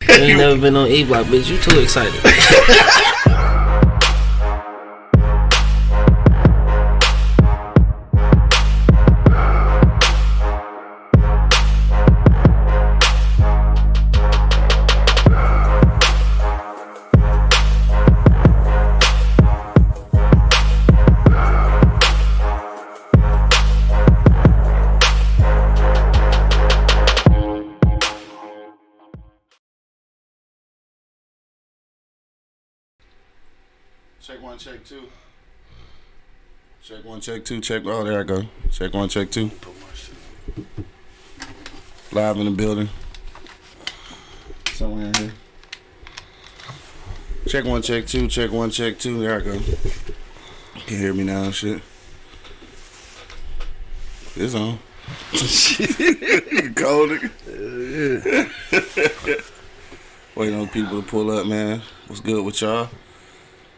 ain't never been on E Block, bitch. You too excited. Check one, check two. Check one, check two. Check. Oh, there I go. Check one, check two. Live in the building. Somewhere in here. Check one, check two. Check one, check two. There I go. Can hear me now and shit. It's on. Cold. Waiting on people to pull up, man. What's good with y'all?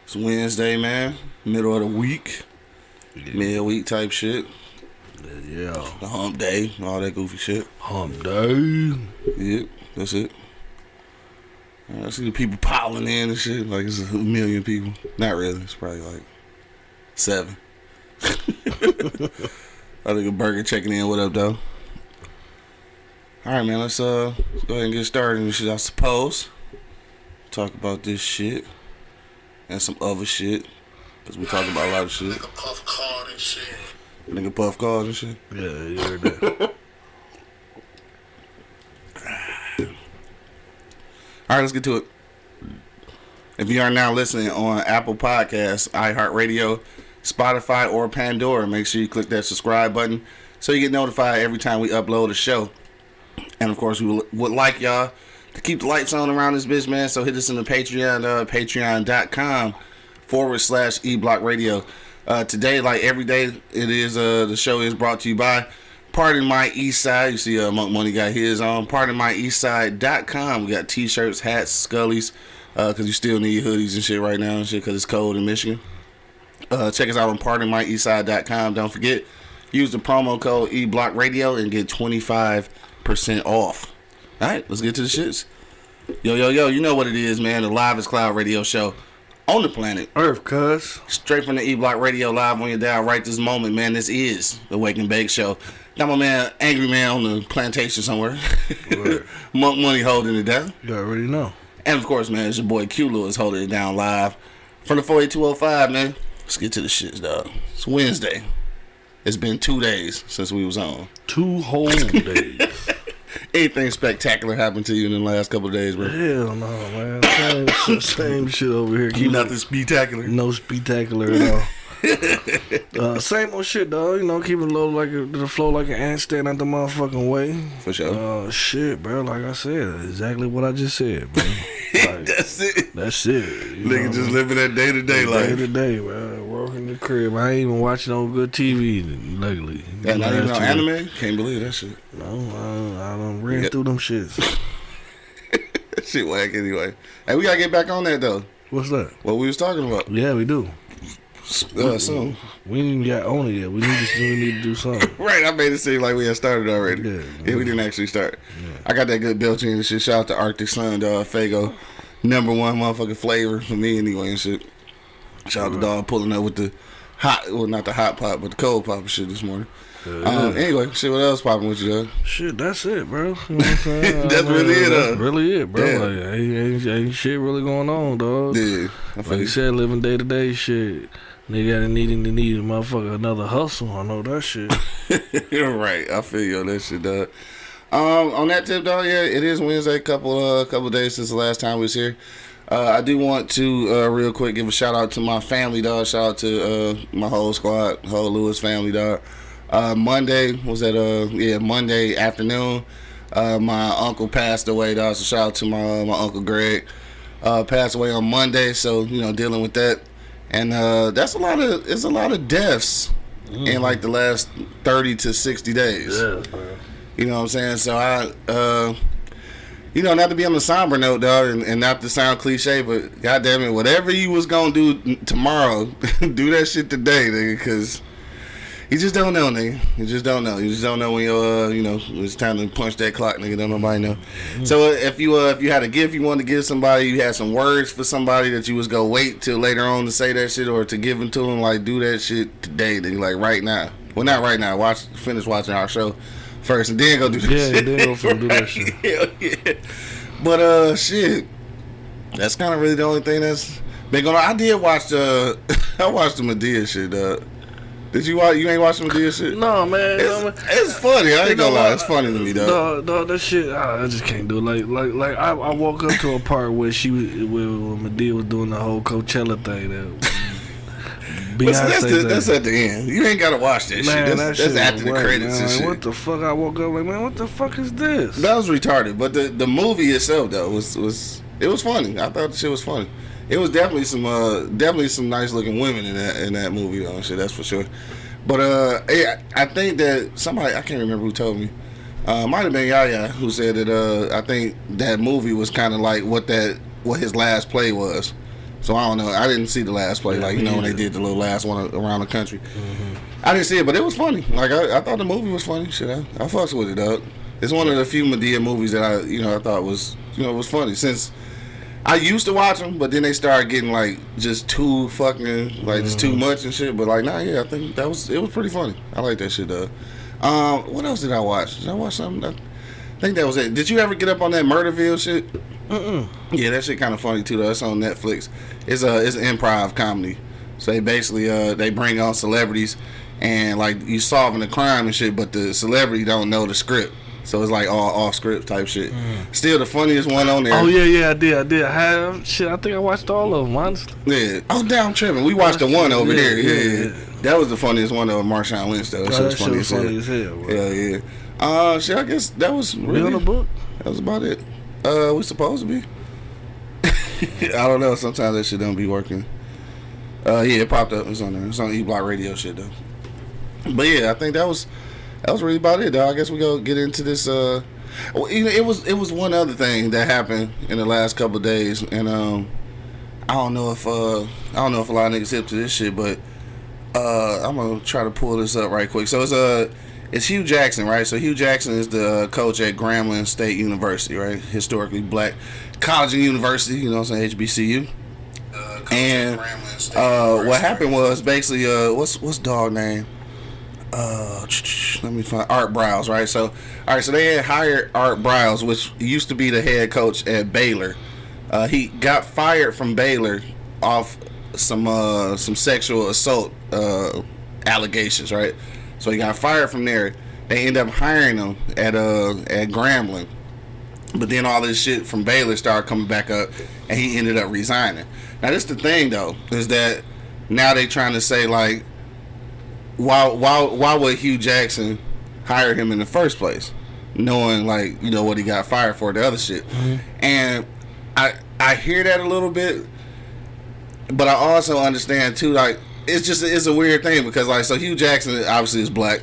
It's Wednesday, man. Middle of the week. Yeah. Mid-week type shit. Yeah. The hump day. All that goofy shit. Hump day. Yep. That's it. I see the people piling in and shit. Like it's a million people. Not really. It's probably like 7. I think a burger checking in. What up, though? All right, man. Let's go ahead and get started and shit, I suppose. Talk about this shit. And some other shit. Because we talk about a lot of shit. Nigga Puff card and shit. Nigga Puff card and shit? Yeah, you heard that. Alright, let's get to it. If you are now listening on Apple Podcasts, iHeartRadio, Spotify, or Pandora, make sure you click that subscribe button so you get notified every time we upload a show. And of course, we would like y'all to keep the lights on around this bitch, man. So hit us in the Patreon, patreon.com/eblockradio. Today, like every day, it is the show is brought to you by Pardon My Eastside. You see Monk Money got his on PardonMyEastside.com. We got t-shirts, hats, scullies, because you still need hoodies and shit right now and shit because it's cold in Michigan. Check us out on PardonMyEastside.com. Don't forget, use the promo code eblockradio and get 25% off. All right, let's get to the shits. Yo, you know what it is, man. The livest cloud radio show on the planet Earth, cuz. Straight from the E-Block Radio live on your dial right this moment, man. This is the Wake and Bake Show. Got my man, Angry Man, on the plantation somewhere. Right. Monk Money holding it down. You already know. And, of course, man, it's your boy Q Lewis holding it down live from the 48205, man. Let's get to the shits, dog. It's Wednesday. It's been 2 days since we was on. 2 whole days. Anything spectacular happened to you in the last couple of days, bro? Hell no, man. Same shit over here. Nothing spectacular. No spectacular at all. Same old shit, dog. You know, keep it low like the flow like an ant staying out the motherfucking way. For sure. Shit, bro. Like I said, exactly what I just said, bro. Like, That's it. Nigga just living that day to day life. Day to day, man. Working the crib. I ain't even watching no good TV lately. Yeah, not even on anime? Can't believe that shit. No, I done ran through them shits. That shit whack anyway. Hey, we gotta get back on that though. What's that? What we was talking about. Yeah, we do. Soon. We ain't even got on it yet. We need to do something. Right, I made it seem like we had started already. Yeah, we didn't actually start. Yeah. I got that good Belgian and shit. Shout out to Arctic Sun, dog. Fago. #1 motherfucking flavor for me anyway and shit. Shout out to dog pulling up with the hot, well, not the hot pot, but the cold pop and shit this morning. Anyway, shit, what else popping with you, dog? Shit, that's it, bro. You know what I'm saying? That's really it, That's really it, bro. Like, ain't shit really going on, dog. Yeah. Like you said, living day to day shit. Nigga need a motherfucker another hustle. I know that shit. You're right. I feel you on that shit, dog. On that tip, dog, yeah, it is Wednesday. Couple days since the last time we was here. I do want to real quick give a shout out to my family, dog. Shout out to my whole squad, whole Lewis family, dog. Monday Monday afternoon. My uncle passed away, dog. So shout out to my uncle Greg. Passed away on Monday, so dealing with that. And it's a lot of deaths in like the last 30 to 60 days. Yeah, bro. You know what I'm saying? So I not to be on the somber note, dog, and not to sound cliche, but goddamn it, whatever you was gonna do tomorrow, do that shit today, nigga, because You just don't know, nigga. You just don't know. You just don't know when you're, when it's time to punch that clock, nigga. Don't nobody know. So if you had a gift you wanted to give somebody, you had some words for somebody that you was gonna wait till later on to say that shit or to give them to them, like do that shit today, nigga, like right now. Well, not right now. Finish watching our show first, and then go do that shit. Yeah, then go do that shit. Hell yeah. But shit, that's kind of really the only thing that's been going on. I did watch I watched the Madea shit. Did you watch? You ain't watched the Madea shit? No, man. It's funny. I ain't gonna lie. It's funny to me, though. No, that shit. I just can't do it. Like I woke up to a part where where Madea was doing the whole Coachella thing. That's at the end. You ain't gotta watch that shit. That's after the credits and shit. What the fuck? I woke up like, man, what the fuck is this? That was retarded. But the movie itself though was funny. I thought the shit was funny. It was definitely some nice looking women in that movie though and shit. That's for sure. But I think that somebody, I can't remember who told me. Might have been Yaya who said that I think that movie was kind of like what his last play was. So I don't know. I didn't see the last play, when they did the little last one around the country. Mm-hmm. I didn't see it, but it was funny. Like I thought the movie was funny. Shit, I fucks with it, dog. It's one of the few Madea movies that I thought was was funny. Since I used to watch them, but then they started getting like just too fucking just too much and shit. But like, I think it was pretty funny. I like that shit, dog. What else did I watch? Did I watch something? I think that was it. Did you ever get up on that Murderville shit? Yeah, that shit kind of funny too though. It's on Netflix. It's an improv comedy. So they basically they bring on celebrities and like you solving a crime and shit, but the celebrity don't know the script. So it's like all off script type shit. Still the funniest one on there. Oh yeah, I did. I think I watched all of them, honestly. Yeah. Oh damn, I'm tripping. We watched the one over here. Yeah. That was the funniest one of Marshawn Lynch though. That shit was funny as hell. Yeah. Shit, I guess that was really on the book. That was about it. We supposed to be. I don't know. Sometimes that shit don't be working. Yeah, it popped up. It's on there. It's on E-Block Radio shit though. But yeah, I think that was really about it, though. I guess we go get into this. It was one other thing that happened in the last couple of days, and I don't know if a lot of niggas hip to this shit, but I'm gonna try to pull this up right quick. So it's Hugh Jackson, right? So Hugh Jackson is the coach at Grambling State University, right? Historically black college and university, you know what I'm saying, HBCU. And what happened was basically what's dog name? Let me find Art Briles, right? So they had hired Art Briles, which used to be the head coach at Baylor. He got fired from Baylor off some sexual assault allegations, right? So he got fired from there. They ended up hiring him at Grambling, but then all this shit from Baylor started coming back up, and he ended up resigning. Now this the thing though, is that now they trying to say like, why would Hugh Jackson hire him in the first place, knowing like what he got fired for, the other shit. And I hear that a little bit, but I also understand too, like it's a weird thing because like, so Hugh Jackson obviously is black,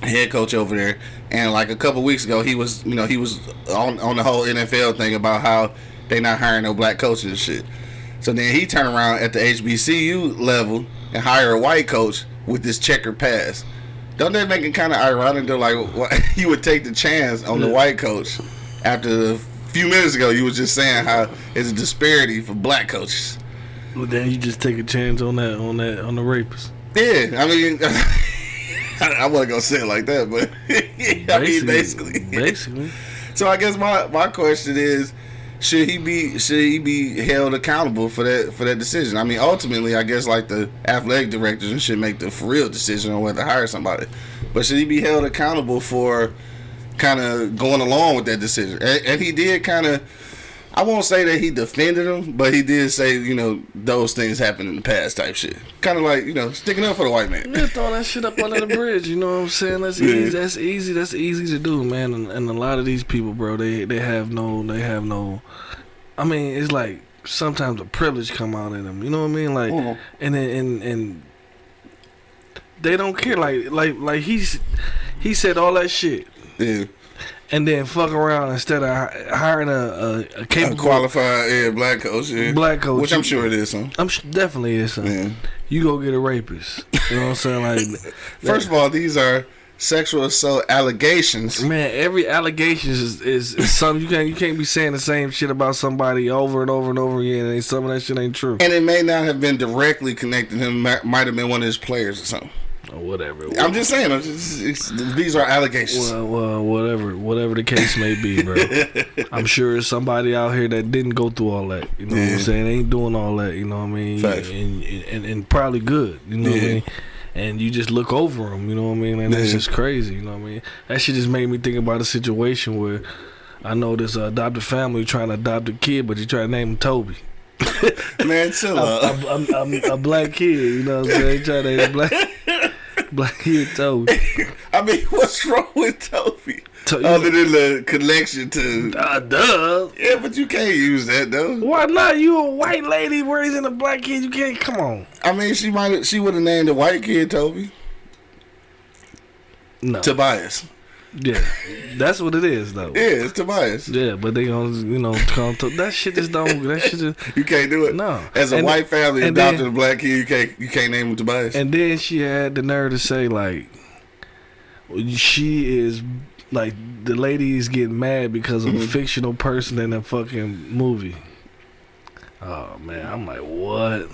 head coach over there, and like a couple weeks ago he was on the whole NFL thing about how they not hiring no black coaches and shit. So then he turned around at the HBCU level and hire a white coach with this checkered past. Don't that make it kind of ironic though? Like, you would take the chance on the white coach after a few minutes ago you was just saying how it's a disparity for black coaches. Well, then you just take a chance on the rapist. Yeah, I mean, I wasn't gonna say it like that, but basically. So I guess my question is, should he be held accountable for that decision? I mean, ultimately, I guess like the athletic directors should make the for real decision on whether to hire somebody. But should he be held accountable for kind of going along with that decision? And he did kind of, I won't say that he defended him, but he did say, those things happened in the past type shit. Kind of like, sticking up for the white man. Yeah, throw that shit up under the bridge, you know what I'm saying? That's easy. That's easy to do, man. And a lot of these people, bro, they have no, I mean, it's like sometimes the privilege come out in them, you know what I mean? Like, and they don't care. Like he said all that shit. Yeah. and then fuck around instead of hiring a capable, qualified black coach. Yeah. Black coach, which I'm sure it is. Definitely is. Yeah. You go get a rapist. You know what I'm saying? Like, first of all, these are sexual assault allegations. Man, every allegation is something. You can't be saying the same shit about somebody over and over and over again, and some of that shit ain't true. And it may not have been directly connected to him. Might have been one of his players or something. Or whatever. I'm just saying. These are allegations. Well, whatever the case may be, bro. I'm sure there's somebody out here that didn't go through all that. You know what I'm saying? They ain't doing all that. You know what I mean? And probably good. You know what I mean? And you just look over them. You know what I mean? And that's just crazy. You know what I mean? That shit just made me think about a situation where I know this adopted family trying to adopt a kid, but you try to name him Toby. Man, chill out. I'm a black kid. You know what I'm saying? Trying to name black kid Toby. I mean, what's wrong with Toby? Other than the connection to duh. Yeah, but you can't use that though. Why not? You a white lady raising a black kid. You can't. Come on. I mean, she would have named the white kid Toby. No. Tobias. Yeah, that's what it is though. Yeah, it's Tobias. Yeah, but they gonna call that shit just don't. That shit just you can't do it. No. As a white family adopted a black kid, you can't name him Tobias. And then she had the nerve to say like, she is like the lady is getting mad because of a fictional person in a fucking movie. Oh man, I'm like, what?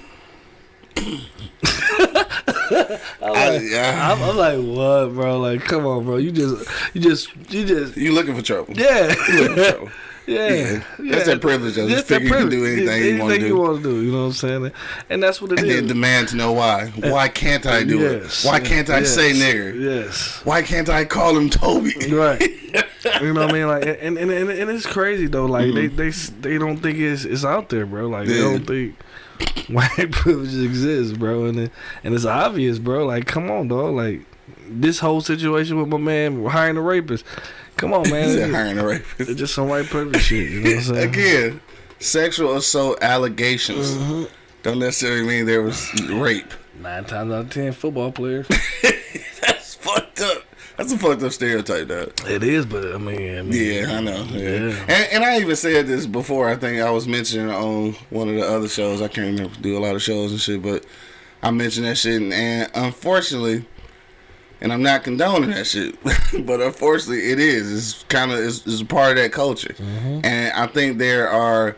I'm like, what, bro? Like, come on, bro. You looking for trouble. Yeah. You looking for trouble. Yeah. That's that privilege. You figure you can do anything you want to do. You know what I'm saying? And that's what it is. And then demand to know why. Why can't I do it? Why can't I say nigger? Yes. Why can't I call him Toby? Right. You know what I mean? Like, and it's crazy though. Like they don't think it's out there, bro. Like they don't think white privilege exists, bro. And it's obvious, bro. Like, come on, dog. Like this whole situation with my man hiring a rapist. Come on, man. He's hiring a rapist. It's just some white privilege shit. You know what I'm saying? Again, sexual assault allegations don't necessarily mean there was rape. 9 times out of 10, football players. That's fucked up. That's a fucked up stereotype, dog. It is, but I mean yeah, I know. Yeah. And I even said this before. I think I was mentioning on one of the other shows. I can't remember. Do a lot of shows and shit, but I mentioned that shit, and unfortunately. And I'm not condoning that shit, but unfortunately it is. It's kind of it's a part of that culture, and I think there are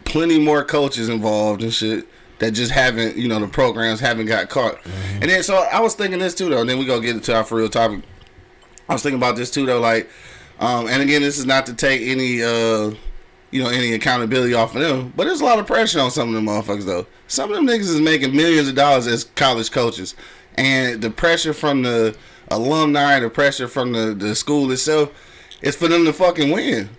plenty more coaches involved and shit that just haven't, the programs haven't got caught. And then so I was thinking this too though. And then we gonna get into our for real topic. I was thinking about this too though, like, and again, this is not to take any any accountability off of them, but there's a lot of pressure on some of them motherfuckers though. Some of them niggas is making millions of dollars as college coaches. And the pressure from the alumni, the pressure from the school itself, is for them to fucking win.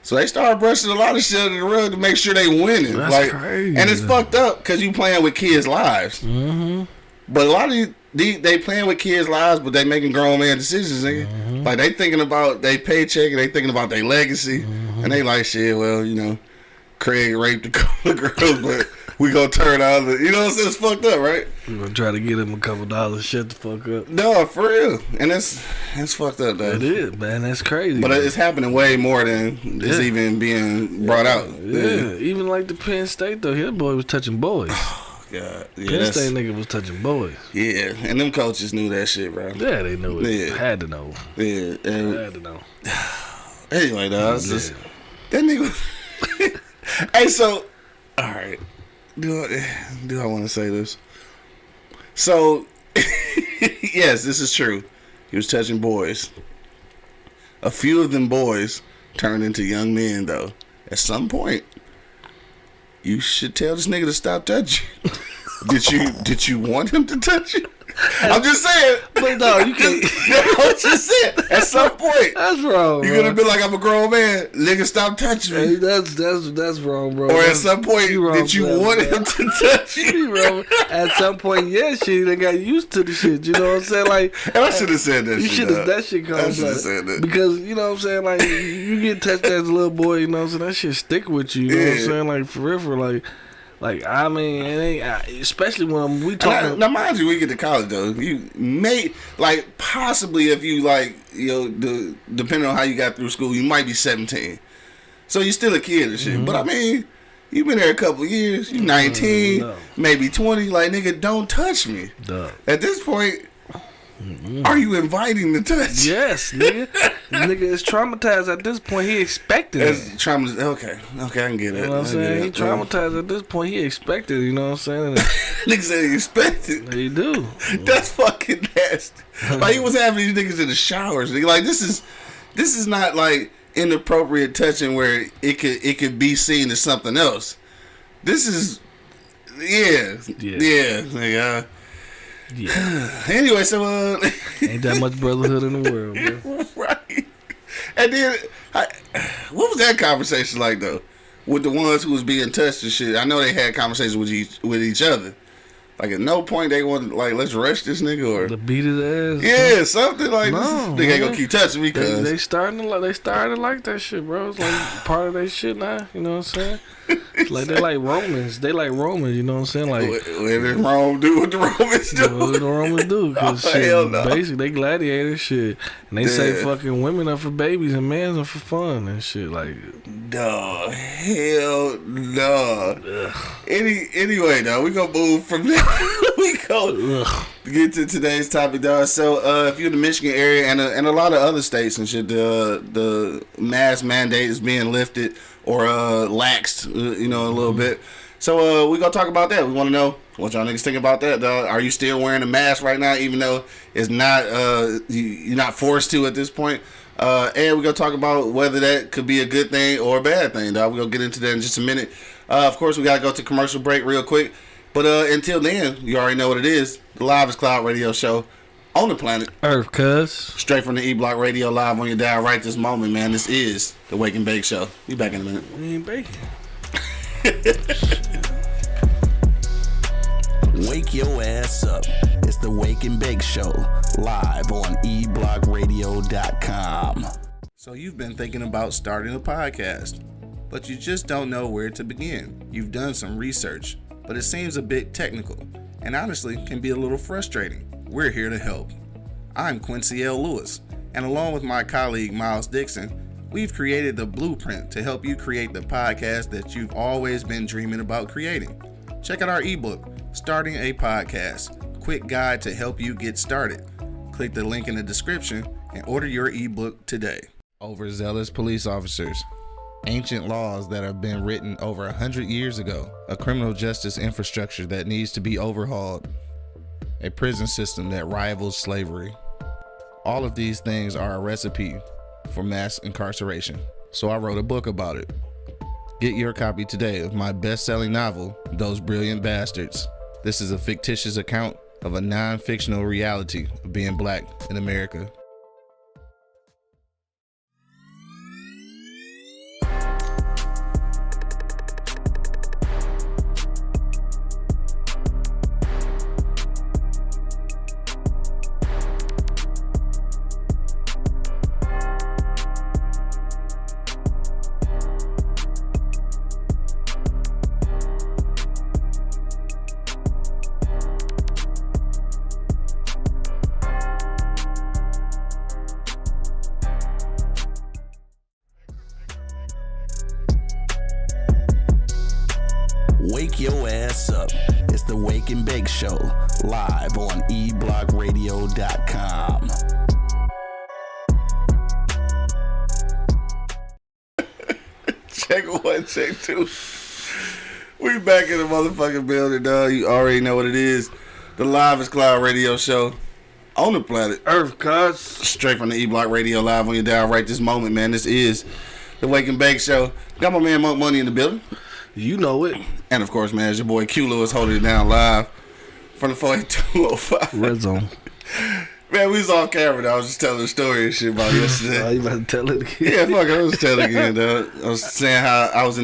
So they start brushing a lot of shit under the rug to make sure they winning. That's crazy. And it's fucked up because you playing with kids' lives. But a lot of they playing with kids' lives, but they making grown man decisions, nigga. Like they thinking about their paycheck and they thinking about their legacy. And they like, shit, well, Craig raped a couple of girls, but we gonna turn out the, you know what I'm saying? It's fucked up, right? We're gonna try to get him a couple dollars. Shut the fuck up. No, for real. And it's fucked up, though. It is, man. That's crazy. But it's happening way more than it's even being brought out. Yeah. Even like the Penn State, though. That boy was touching boys. God. Yeah, Penn State nigga was touching boys. Yeah. And them coaches knew that shit, bro. Yeah, they knew it. Yeah. Had to know. Yeah. Had to know. Anyway, though, it's just, that nigga. Hey, so, all right. Do I want to say this? So, yes, this is true. He was touching boys. A few of them boys turned into young men, though. At some point, you should tell this nigga to stop touching. Did you want him to touch you? I'm just saying. But no, you can't. I'm just saying. At some point, that's wrong. You're gonna be like, I'm a grown man. Nigga, stop touching me. Hey, that's wrong, bro. Or at some point, did you want him to touch you? Wrong. At some point, yeah, shit, they got used to the shit. You know what I'm saying? Like, and I should have said that. You should have. That shit comes. I should have said that because you know what I'm saying. Like, you get touched as a little boy. You know what I'm saying? That shit stick with you. You know what I'm saying? Like for real, like. Like, I mean, especially when we talking. Now, mind you, we get to college though. You may like possibly if you like depending on how you got through school, you might be 17. So you're still a kid and shit. But I mean, you've been there a couple of years. You 19, maybe 20. Like, nigga, don't touch me. Duh. At this point, are you inviting the touch? Yes, nigga. Nigga is traumatized at this point. He expected it. Okay, I can get it. You know what I'm saying? He traumatized at this point. He expected it. You know what I'm saying? Niggas said he expected. He do. That's fucking nasty. Like, he was having these niggas in the showers. Like, this is not like inappropriate touching where it could be seen as something else. This is yeah. Anyway, so ain't that much brotherhood in the world, bro. Right. And then what was that conversation like though? With the ones who was being touched and shit. I know they had conversations with each other. Like, at no point they wanted, like, let's rush this nigga or to beat his ass. Yeah, something like no, this nigga ain't gonna keep touching me because they started like that shit, bro. It's like part of their shit now. You know what I'm saying? It's like they like Romans. They like Romans. You know what I'm saying? Like, what did Rome do? What the Romans do? What the Romans do? Cause hell no. Basically they gladiator shit, and they say fucking women are for babies and men are for fun and shit. Like, no, hell no. Anyway, though, we gonna move from there. We go get to today's topic, dog. So, if you're in the Michigan area and a lot of other states and shit, the mask mandate is being lifted or laxed, a little bit. So, we gonna talk about that. We want to know what y'all niggas think about that, dog. Are you still wearing a mask right now, even though it's not you're not forced to at this point? And we're gonna talk about whether that could be a good thing or a bad thing, dog. We're gonna get into that in just a minute. Of course, we gotta go to commercial break real quick. But until then, you already know what it is. The Live is Cloud radio show on the planet Earth, cuz. Straight from the E-Block Radio, live on your dial right this moment, man. This is the Wake and Bake Show. Be back in a minute. We ain't baking. Wake your ass up. It's the Wake and Bake Show, live on eblockradio.com. So you've been thinking about starting a podcast, but you just don't know where to begin. You've done some research, but it seems a bit technical, and honestly can be a little frustrating. We're here to help. I'm Quincy L. Lewis, and along with my colleague Miles Dixon, we've created the blueprint to help you create the podcast that you've always been dreaming about creating. Check out our ebook, Starting a Podcast, quick guide to help you get started. Click the link in the description and order your ebook today. Overzealous police officers. Ancient laws that have been written over 100 years ago, a criminal justice infrastructure that needs to be overhauled, a prison system that rivals slavery. All of these things are a recipe for mass incarceration. So I wrote a book about it. Get your copy today of my best-selling novel, Those Brilliant Bastards. This is a fictitious account of a non-fictional reality of being black in America. Wake your ass up. It's the Wake and Bake Show, live on eblockradio.com. Check one, check two. We back in the motherfucking building, dog. You already know what it is. The Live is Cloud radio show on the planet Earth, cuz. Straight from the E-Block Radio, live on your dial right this moment, man. This is the Wake and Bake Show. Got my man Monk Money in the building. You know it. And of course, man, it's your boy Q Lewis holding it down live from the 48205. Red Zone. Man, we was off camera, though. I was just telling a story and shit about yesterday. Oh, you about to tell it again? Yeah, fuck it. I was telling again, dog. I was saying how I was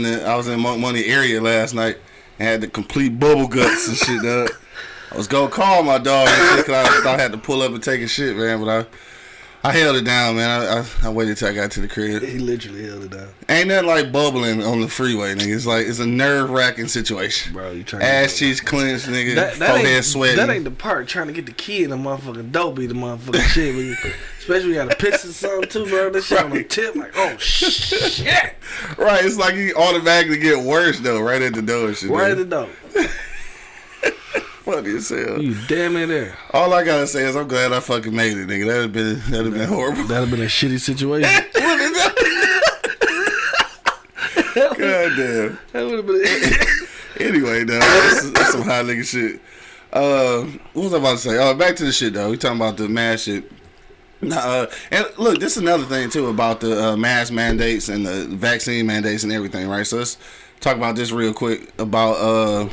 in Monk Money area last night and had the complete bubble guts and shit, dog. I was gonna call my dog and shit because I thought I had to pull up and take a shit, man, but I held it down, man. I waited till I got to the crib. He literally held it down. Ain't nothing like bubbling on the freeway, nigga. It's a nerve-wracking situation. Bro, you trying ass cheeks clenched, nigga. Forehead sweating. That ain't the part. Trying to get the key in the motherfucking dope be the motherfucking shit. Especially when you got to piss or something too, bro. That shit on the tip, like, oh shit. Right, it's like you automatically get worse though, right at the door and shit. Right at the door. Funny as hell. You damn near there. All I gotta say is I'm glad I fucking made it, nigga. That'd have been horrible. That'd have been a shitty situation. God damn. That would have been. Anyway, though, that's some high nigga shit. What was I about to say? Oh, back to the shit though. We talking about the mask shit. And look, this is another thing too about the mask mandates and the vaccine mandates and everything, right? So let's talk about this real quick about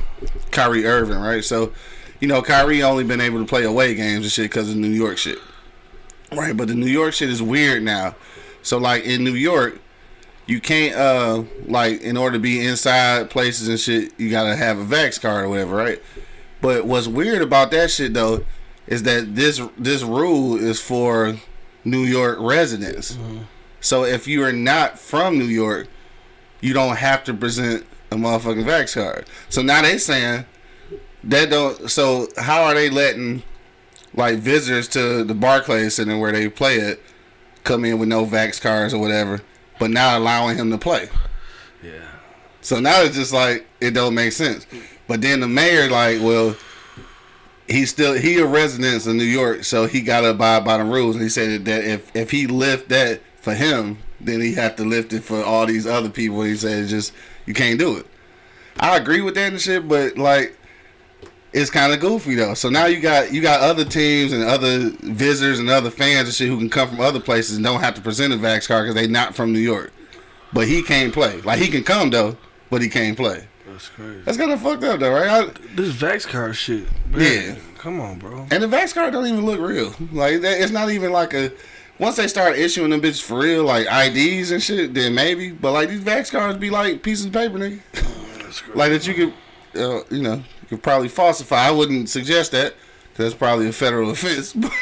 Kyrie Irving, right? So, you know, Kyrie only been able to play away games and shit because of New York shit, right? But the New York shit is weird now. So, like in New York, you can't like in order to be inside places and shit, you gotta have a vax card or whatever, right? But what's weird about that shit though is that this rule is for New York residents. Mm-hmm. So if you are not from New York, you don't have to present a motherfucking vax card. So now they saying that don't. So how are they letting like visitors to the Barclays Center where they play it come in with no vax cards or whatever, but not allowing him to play? Yeah. So now it's just like it don't make sense. But then the mayor like, well, he a resident of New York, so he gotta abide by the rules. And he said that if he lift that for him, then he have to lift it for all these other people. He said just you can't do it. I agree with that and shit, but like it's kind of goofy though. So now you got other teams and other visitors and other fans and shit who can come from other places and don't have to present a vax card because they not from New York. But he can't play. Like he can come though, but he can't play. That's crazy. That's kind of fucked up though, right? This vax card shit. Man, yeah. Come on, bro. And the vax card don't even look real. Like it's not even like a. Once they start issuing them bitches for real, like IDs and shit, then maybe. But like these vax cards be like pieces of paper, nigga. That's crazy. Like that you could, you know, you could probably falsify. I wouldn't suggest that. That's probably a federal offense. But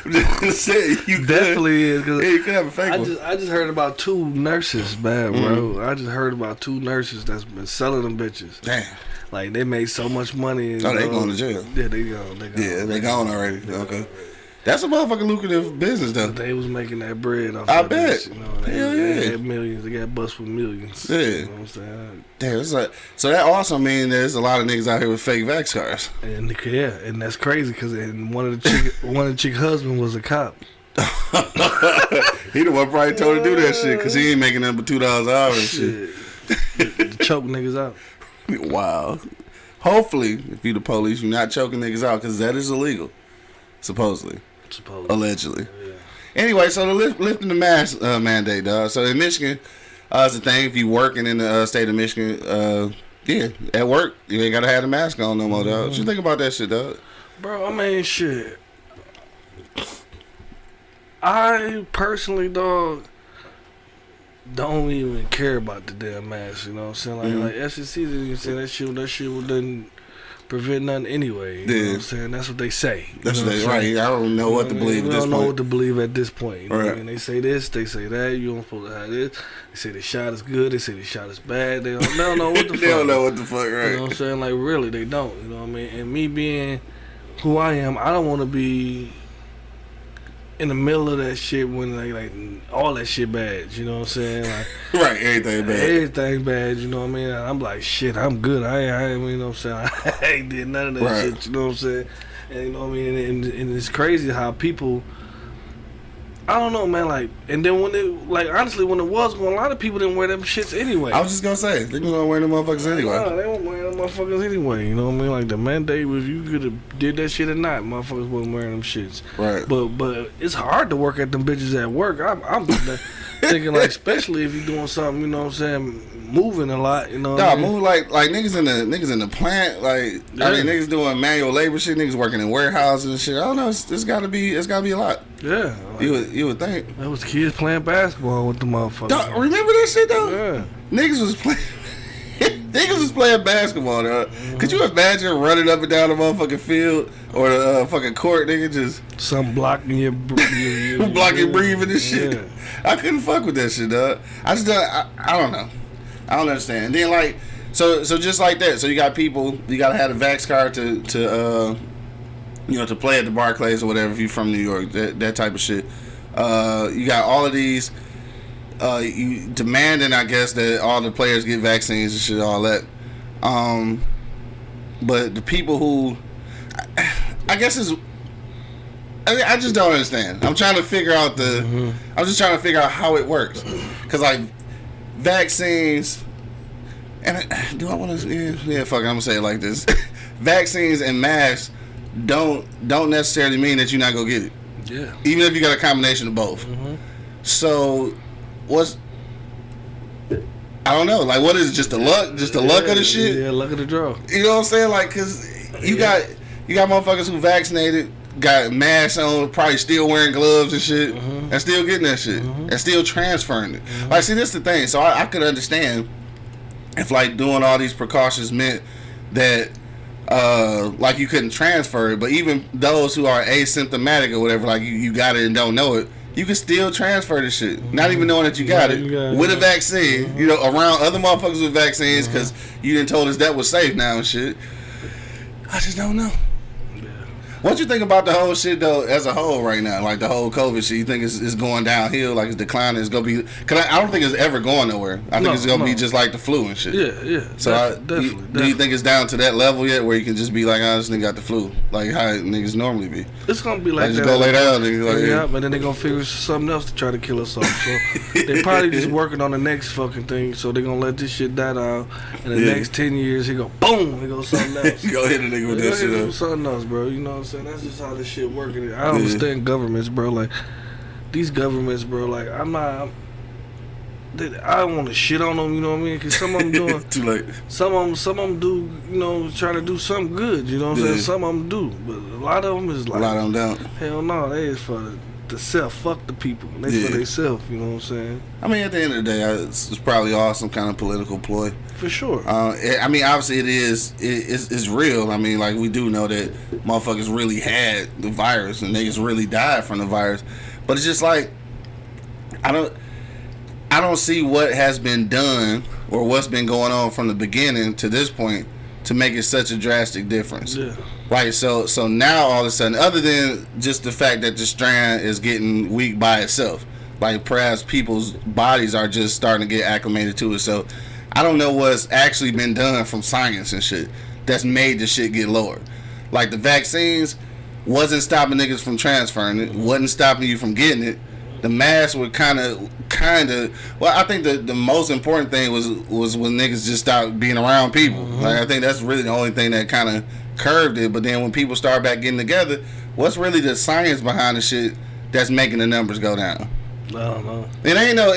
I'm just saying you could. Definitely is. Yeah, you could have a fake one. I just heard about 2 nurses, bro. I just heard about 2 nurses that's been selling them bitches. Damn. Like they made so much money. Oh, they going to jail. Yeah, they gone. Yeah, they gone already. Okay. That's a motherfucking lucrative business, though. They was making that bread off I that bet. bitch, you know. They had millions. They got bust with millions. Yeah. You know what I'm saying? Damn, it's like, so that also means there's a lot of niggas out here with fake vax cards. And yeah, and that's crazy because one of the chick husband was a cop. He the one probably told her to do that shit because he ain't making nothing but $2 an hour and shit. To choke niggas out. Wow. Hopefully, if you the police, you're not choking niggas out because that is illegal. Supposedly. Allegedly. Yeah. Anyway, so the lifting the mask mandate, dog. So in Michigan, it's a thing. If you working in the state of Michigan, yeah, at work, you ain't got to have the mask on no more, dog. What you think about that shit, dog? Bro, I mean, shit. I personally, dog, don't even care about the damn mask, you know what I'm saying? Like SEC didn't say that shit didn't prevent nothing anyway. You know what I'm saying? That's what they say. That's what they right. I don't know what to believe at this point. I don't know what to believe at this point. You know right. what I mean? They say this, they say that, you don't supposed to have this. They say the shot is good, they say the shot is bad. They don't know what the fuck. They don't know what the fuck, right. You know what I'm saying? Like, really, they don't. You know what I mean? And me being who I am, I don't want to be in the middle of that shit when like all that shit bad, you know what I'm saying? Like, right, everything bad. Everything bad, you know what I mean? And I'm like, shit, I'm good. I ain't, you know what I'm saying? I ain't did none of that right. shit, you know what I'm saying? And you know what I mean? And it's crazy how people, I don't know, man, like, and then when it, like, honestly, when it was going, a lot of people didn't wear them shits anyway. I was just gonna say, they gonna wear them motherfuckers anyway. No, they won't wear them motherfuckers anyway, you know what I mean? Like, the mandate was you could have did that shit or not, motherfuckers wasn't wearing them shits. Right. But it's hard to work at them bitches at work. I'm thinking, like, especially if you're doing something, you know what I'm saying, moving a lot, you know what I mean? Move like niggas in the plant, like, yeah. I mean, niggas doing manual labor shit, niggas working in warehouses and shit. I don't know, it's gotta be a lot. Yeah. Like, you would think. That was kids playing basketball with the motherfuckers. Remember that shit though? Yeah. Niggas was playing Niggas was playing basketball, dog. Could you imagine running up and down the motherfucking field or the fucking court, nigga, just some blocking your blocking breathing and shit? Yeah. I couldn't fuck with that shit, dog. I don't know. I don't understand. And then like, so just like that. So you got people, you gotta have a vax card to to play at the Barclays or whatever if you're from New York, that type of shit. You got all of these. You demanding, I guess, that all the players get vaccines and shit, all that. But the people who, I guess I just don't understand. I'm trying to figure out I'm just trying to figure out how it works. Cause like vaccines, and do I want to? Yeah, fuck it, I'm gonna say it like this: vaccines and masks don't necessarily mean that you're not gonna get it. Yeah. Even if you got a combination of both. So. I don't know. Like, what is it? Just the luck? Just the luck of the shit? Yeah, luck of the draw. You know what I'm saying? Like, cause you got motherfuckers who vaccinated, got masks on, probably still wearing gloves and shit, and still getting that shit, and still transferring it. Like, see, this is the thing. So I could understand if like doing all these precautions meant that like you couldn't transfer it, but even those who are asymptomatic or whatever, like you got it and don't know it, you can still transfer this shit, not even knowing that you got it, with a vaccine, around other motherfuckers with vaccines, because you done told us that was safe now and shit. I just don't know. What you think about the whole shit, though, as a whole right now? Like, the whole COVID shit, you think it's going downhill, like it's declining, it's going to be... Because I don't think it's ever going nowhere. I think it's going to be just like the flu and shit. Yeah. So, definitely. Do you think it's down to that level yet, where you can just be like, this nigga got the flu? Like how niggas normally be. It's going to be like that. Just go lay down, nigga. Like, yeah, but then they're going to figure something else to try to kill us off. So, they probably just working on the next fucking thing, so they're going to let this shit die down. In the next 10 years, he go, boom, he goes something else. You go hit a nigga with that shit up. With something else, bro. You know what I'm saying? That's just how this shit working. I don't understand governments, bro. Like these governments, bro. Like I don't want to shit on them. You know what I mean? Because some of them doing too late. Some of them do. Trying to do something good. You know what I'm saying? Some of them do, but a lot of them is like a lot of them don't. Hell no, they is for the self. Fuck the people. They for themselves. You know what I'm saying? I mean, at the end of the day, it's probably all some kind of political ploy. For sure. I mean, obviously it is. It's real. I mean, like we do know that motherfuckers really had the virus and niggas really died from the virus. But it's just like I don't see what has been done or what's been going on from the beginning to this point to make it such a drastic difference. Yeah. Right. So now all of a sudden, other than just the fact that the strand is getting weak by itself, like perhaps people's bodies are just starting to get acclimated to it. So I don't know what's actually been done from science and shit that's made the shit get lower. Like the vaccines wasn't stopping niggas from transferring it, wasn't stopping you from getting it. The masks were kind of. Well, I think the most important thing was when niggas just stopped being around people. Like I think that's really the only thing that kind of curved it. But then when people start back getting together, what's really the science behind the shit that's making the numbers go down? I don't know. It ain't none.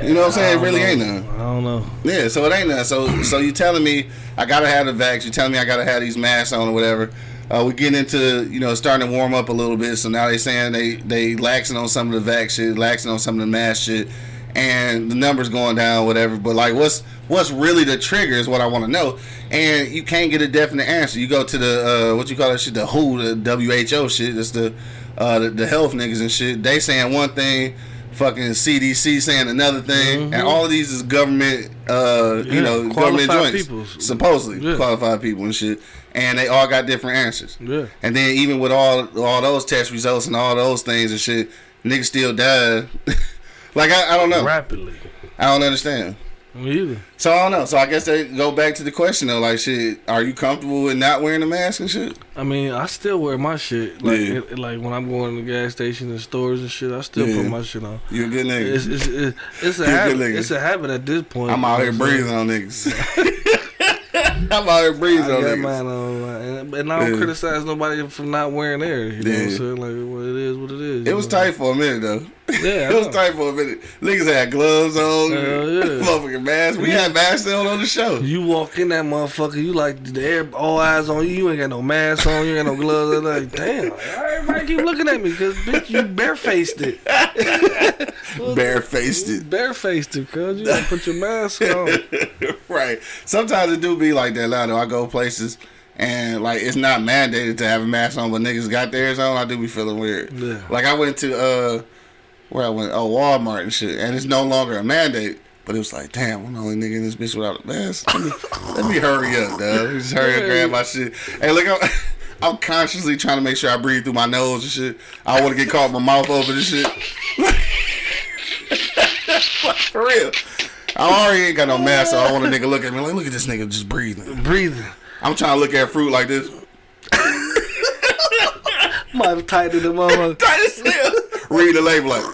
You know what I'm saying? It really ain't none. I don't know. Yeah, so it ain't none. So you telling me I gotta have the vax? You telling me I gotta have these masks on or whatever? We're getting into starting to warm up a little bit. So now they saying they laxing on some of the vax shit, laxing on some of the mask shit, and the numbers going down, whatever. But like, what's really the trigger is what I want to know. And you can't get a definite answer. You go to the what you call that shit, the WHO, the WHO shit. That's the health niggas and shit. They saying one thing. Fucking CDC saying another thing, and all of these is government, government joints, people. Supposedly qualified people and shit, and they all got different answers. Yeah, and then even with all those test results and all those things and shit, niggas still died. Like I don't know, rapidly. I don't understand. Me either. So I don't know. So I guess they go back to the question though, like shit, are you comfortable with not wearing a mask and shit? I mean, I still wear my shit. Like like when I'm going to the gas stations and stores and shit, I still put my shit on. You a good nigga. It's a habit. It's a habit at this point. I'm out here breathing on niggas. I'm out here breathing on niggas. Mine on, and I don't criticize nobody for not wearing theirs. You know what I'm saying? Like, well, it is what it is. It was tight for a minute though. Yeah, it was tight for a minute. Niggas had gloves on, motherfucking masks. We had masks on the show. You walk in that motherfucker, you like the air, all eyes on you. You ain't got no mask on. You ain't got no gloves. I'm like, damn, everybody keep looking at me because bitch, you barefaced it. Barefaced it. Barefaced it, cuz you gotta put your mask on. Right. Sometimes it do be like that now though. I go places and like it's not mandated to have a mask on, but niggas got theirs on. I do be feeling weird. Yeah. Like I went to where I went, Walmart and shit, and it's no longer a mandate. But it was like, damn, I'm the only nigga in this bitch without a mask. Let me hurry up, dog. Let me just hurry up, grab my shit. Hey, look, I'm consciously trying to make sure I breathe through my nose and shit. I don't want to get caught with my mouth open and shit. For real. I already ain't got no mask, so I want a nigga look at me like, look at this nigga just breathing. I'm trying to look at fruit like this. Might have tightened the motherfucker. Tight as hell. Read the label like.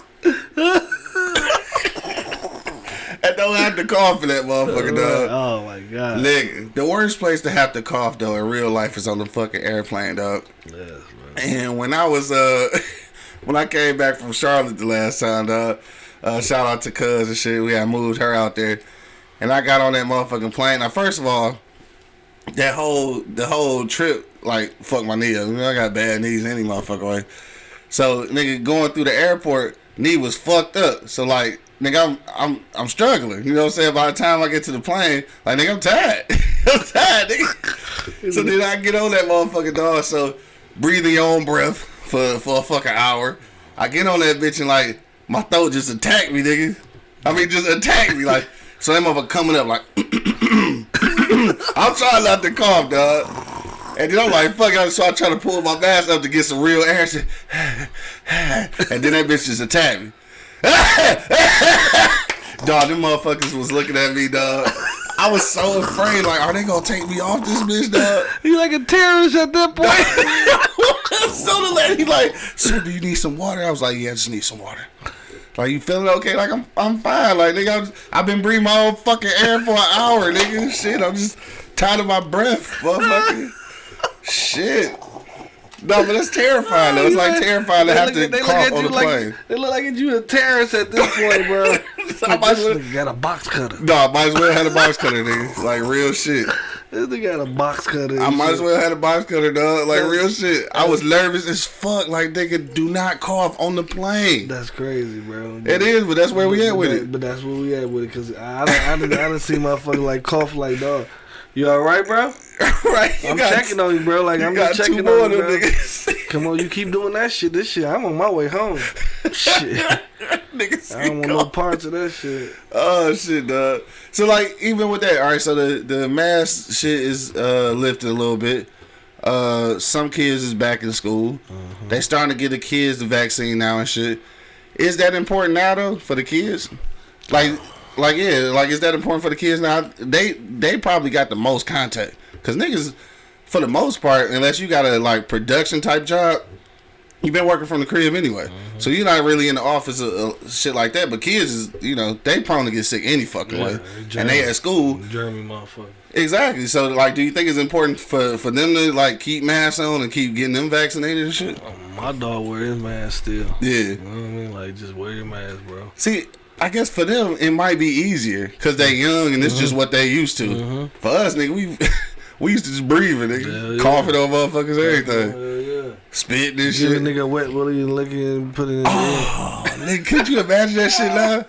I don't have to cough in that motherfucker, dog. Oh my god. Nigga, the worst place to have to cough though in real life is on the fucking airplane, dog. Yes, man. And when I was when I came back from Charlotte the last time, dog, shout out to Cuz and shit. We had moved her out there. And I got on that motherfucking plane. Now first of all, the whole trip, like, fucked my knee up. I got bad knees any motherfucker way. So nigga going through the airport, knee was fucked up. So like, nigga, I'm struggling. You know what I'm saying? By the time I get to the plane, like, nigga, I'm tired. I'm tired, nigga. So then I get on that motherfucking dog. So breathing your own breath for a fucking hour. I get on that bitch and like my throat just attacked me, nigga. I mean, just attacked me like. So that motherfucker coming up like. I'm trying not to cough, dog. And then I'm like, fuck it. So I try to pull my mask up to get some real air. And then that bitch just attacked me. Dog, them motherfuckers was looking at me, dog. I was so afraid, like, are they gonna take me off this bitch, dog? You like a terrorist at that point? So the lady like, sir, do you need some water? I was like, yeah, I just need some water. Like, you feeling okay? Like, I'm fine. Like, nigga, I've been breathing my own fucking air for an hour, nigga. Shit, I'm just tired of my breath, motherfucker. Shit. No, but that's terrifying, though. It's like terrifying to have to cough on the plane. They look like you a terrorist at this point, bro. So I might as well got a box cutter. No, I might as well have a box cutter, nigga. Like, real shit. This nigga got a box cutter. I might as well have a box cutter, dog. Like, real shit. I was nervous as fuck. Like, nigga, do not cough on the plane. That's crazy, bro. It is, but that's where we at with it. But that's where we at with it, because I didn't see motherfucker like cough like, dog. You all right, bro? Right. I'm checking on you, bro. Like, I'm just checking on you, bro. Niggas. Come on, you keep doing that shit. This shit, I'm on my way home. Shit. Niggas I don't want no parts of that shit. Oh, shit, dog. So, like, even with that, all right, so the mask shit is lifted a little bit. Some kids is back in school. They starting to get the kids the vaccine now and shit. Is that important now, though, for the kids? Like, yeah, like, is that important for the kids now? They probably got the most contact. Because niggas, for the most part, unless you got a, like, production type job, you been working from the crib anyway. So you're not really in the office or shit like that. But kids is, you know, they prone to get sick any fucking way. And they at school. German motherfucker. Exactly. So, like, do you think it's important for them to, like, keep masks on and keep getting them vaccinated and shit? My dog wear his mask still. Yeah. You know what I mean? Like, just wear your mask, bro. See, I guess for them, it might be easier because they young and it's just what they used to. For us, nigga, we used to just breathing, nigga. Coughing on motherfuckers, everything. Spitting and shit. Give a nigga wet willy and licking and put it in nigga, could you imagine that shit now?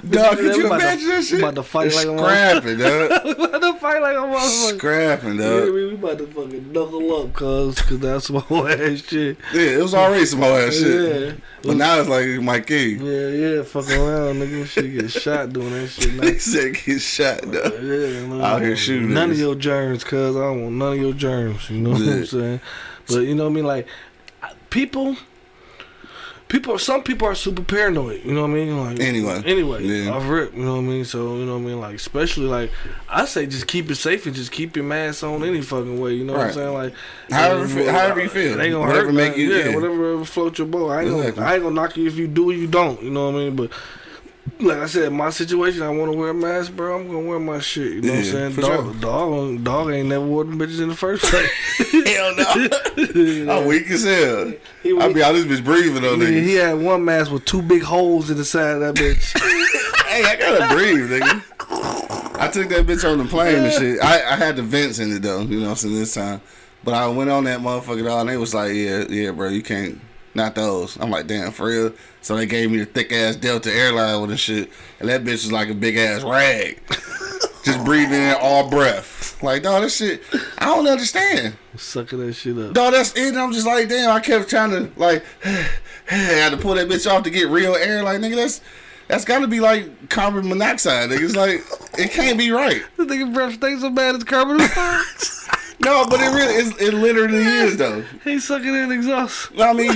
Dog, could you imagine that shit? We about to fight like a scrapping, dog. We about to fight like a motherfucker. Scrapping, dog. Yeah, we about to fucking knuckle up, cause that's some whole ass shit. Yeah, it was already some whole ass shit. Yeah. But now it's like my king. Yeah, fucking around, nigga. Shit get shot doing that shit now. They said get shot, dog. Yeah, out here shooting. None of your germs, cuz I don't want none of your germs. You know what I'm saying? But you know what I mean? Like, some people are super paranoid. You know what I mean? Like, anyway, yeah. I've ripped. You know what I mean? So you know what I mean? Like, especially like, I say just keep it safe and just keep your mask on any fucking way. You know what I'm saying? Like, however you feel, it ain't gonna whatever hurt. Make you, whatever float your boat. I ain't gonna knock you if you do or you don't. You know what I mean? But Like I said, my situation, I want to wear a mask, bro. I'm gonna wear my shit. You know what I'm saying? For sure. Dog ain't never wore them bitches in the first place. Hell no. I'm weak as hell. I be out this bitch breathing on niggas. He had one mask with 2 big holes in the side of that bitch. Hey, I gotta breathe, nigga. I took that bitch on the plane and shit. I had the vents in it though, you know what I'm saying, this time. But I went on that motherfucker dog and they was like, yeah, bro, you can't, not those. I'm like, damn, for real? So they gave me the thick ass Delta airline with the shit. And that bitch was like a big ass rag. Just breathing in all breath. Like, dog, that shit, I don't understand. Sucking that shit up. Dog, that's it. And I'm just like, damn, I kept trying to, like, I had to pull that bitch off to get real air. Like, nigga, that's gotta be like carbon monoxide, nigga. It's like, it can't be right. This nigga breath stinks so bad it's carbon monoxide. No, but it literally is, though. He's sucking in exhaust. I mean,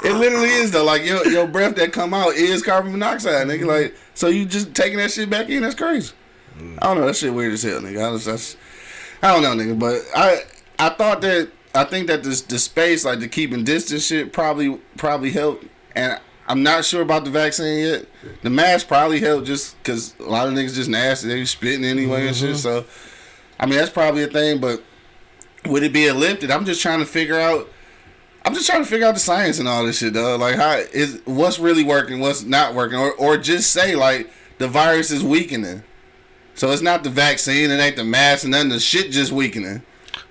it literally is, though. Like, your breath that come out is carbon monoxide, nigga. Like, so you just taking that shit back in? That's crazy. I don't know. That shit weird as hell, nigga. I don't know, nigga. But I think that the space, like the keeping distance shit, probably helped. And I'm not sure about the vaccine yet. The mask probably helped just because a lot of niggas just nasty. They be spitting anyway and shit. So, I mean, that's probably a thing. But would it be lifted? I'm just trying to figure out the science and all this shit, though. Like, what's really working, what's not working, or just say like the virus is weakening. So it's not the vaccine, it ain't the mask, and nothing. The shit just weakening.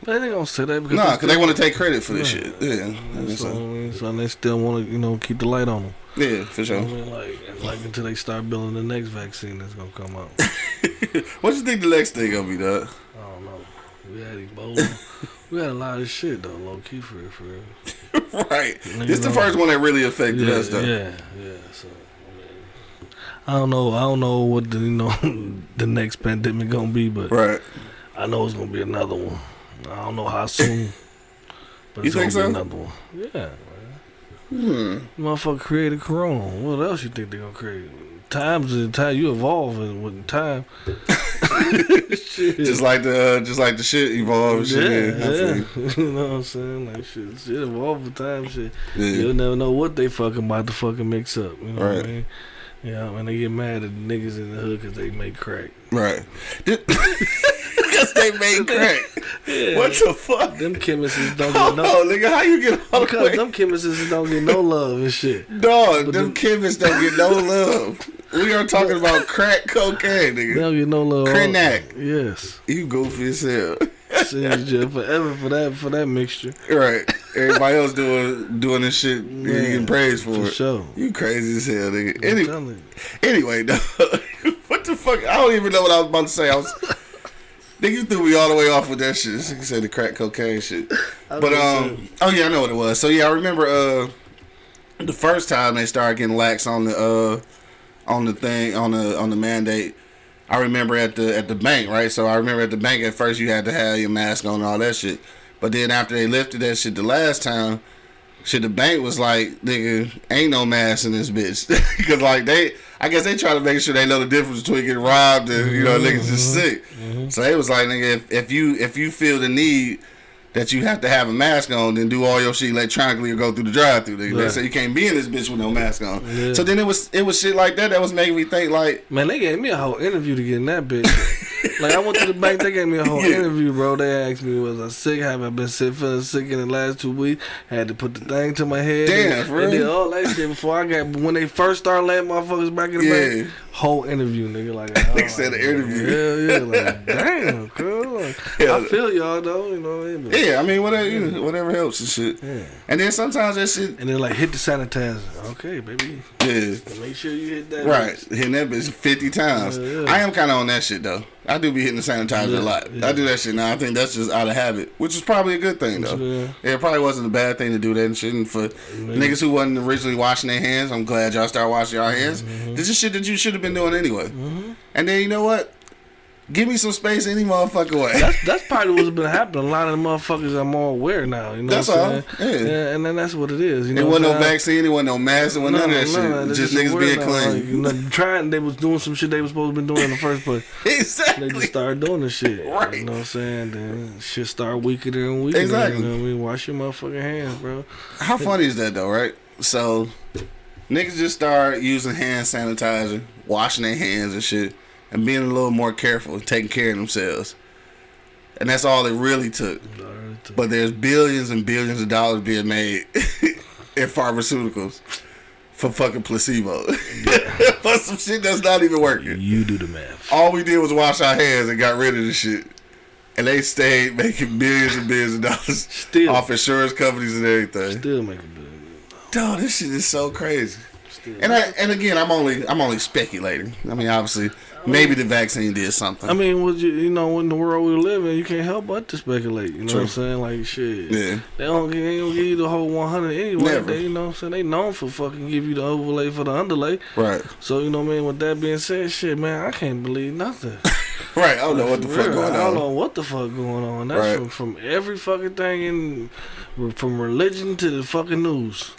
But they gonna say that because because they want to take credit for this shit. Yeah, so they still want to keep the light on them. Yeah, for sure. I mean, like until they start building the next vaccine that's gonna come out. What you think the next thing gonna be, dog? I don't know. We had Ebola. We had a lot of shit though, low key for real. Right. This the first one that really affected us, though. Yeah. So I don't know what the next pandemic gonna be, but right. I know it's gonna be another one. I don't know how soon, but you it's think gonna so? be another one. Yeah. Motherfucker created Corona. What else you think they gonna create? Time you evolve with time. Shit. just like the shit evolved. Shit. Yeah. You know what I'm saying? Like shit evolve with time. Shit. Yeah. You'll never know what they fucking about to fucking mix up. You know right. what I mean? Yeah, when they get mad at the niggas in the hood because they make crack. Right. Because they made crack. Yeah. What the fuck? Them chemists don't get no. Oh, nigga, how you get all the Because way? them chemists don't get no love and shit. Dog, But them chemists don't get no love. We are talking about crack cocaine, nigga. They don't get no love. Crack. Yes. You goofy as hell. Send you jail forever for that mixture. Right. Everybody else doing this shit, you getting praised for it. Sure. You crazy as hell, nigga. I'm telling you. Anyway, dog. What the fuck? I don't even know what I was about to say. Nigga, you threw me all the way off with that shit. This nigga said the crack cocaine shit. But oh yeah, I know what it was. So yeah, I remember the first time they started getting lax on the mandate. I remember at the bank, right? So I remember at the bank at first you had to have your mask on and all that shit. But then after they lifted that shit the last time, shit, the bank was like, nigga, ain't no mask in this bitch. Because like I guess they try to make sure they know the difference between getting robbed and, niggas just sick. So they was like, nigga, if you feel the need that you have to have a mask on, then do all your shit electronically or go through the drive-thru. They say you can't be in this bitch with no mask on. Yeah. So then it was shit like that was making me think like, man, they gave me a whole interview to get in that bitch. Like I went to the bank, they gave me a whole interview, bro. They asked me, was I sick? Have I been feeling sick in the last 2 weeks? Had to put the thing to my head. Damn, for real? They did all that shit before when they first started letting motherfuckers back in the bank. Whole interview, nigga. Like, they said an interview. Yeah, like, damn, cool. Like, I feel y'all though, you know what I mean? Yeah, I mean, whatever helps and shit. Yeah. And then sometimes that shit. And then like hit the sanitizer. Okay, baby. Yeah. Make sure you hit that. Right, hitting that bitch 50 times. Yeah. I am kind of on that shit though. I do be hitting the sanitizer a lot. Yeah. I do that shit now. I think that's just out of habit, which is probably a good thing though. Yeah, it probably wasn't a bad thing to do that and shit. And for niggas who wasn't originally washing their hands, I'm glad y'all started washing your hands. This is shit that you should have been doing anyway. And then you know what? Give me some space any motherfucking way. That's probably what's been happening. A lot of the motherfuckers are more aware now. You know that's what I'm all. saying? Yeah, and then that's what it is. You know, it wasn't no vaccine. It wasn't no mask. It wasn't none of that shit. Just niggas being clean. Like, they was doing some shit they was supposed to be doing in the first place. Exactly. They just started doing the shit. Right. You know what I'm saying? Then shit started weakening and weakening. Exactly. You know what I mean? Wash your motherfucking hands, bro. How funny is that though, right? So Niggas just start using hand sanitizer, washing their hands and shit, and being a little more careful and taking care of themselves. And that's all it really took. But there's billions and billions of dollars being made in pharmaceuticals for fucking placebo. For some shit that's not even working. You do the math. All we did was wash our hands and got rid of the shit. And they stayed making billions and billions of dollars Still. off insurance companies and everything. Still making billions. Dog, this shit is so crazy. And again, I'm only speculating. I mean, obviously, maybe the vaccine did something. I mean, in the world we live in, you can't help but to speculate. You know what I'm saying? Like, shit. Yeah. They don't give you the whole 100 anyway. Never. They, you know what I'm saying? They known for fucking give you the overlay for the underlay. Right. So, you know what I mean? With that being said, shit, man, I can't believe nothing. Right. I don't know what the fuck going on. I don't know what the fuck going on. That's Right. from every fucking thing, from religion to the fucking news.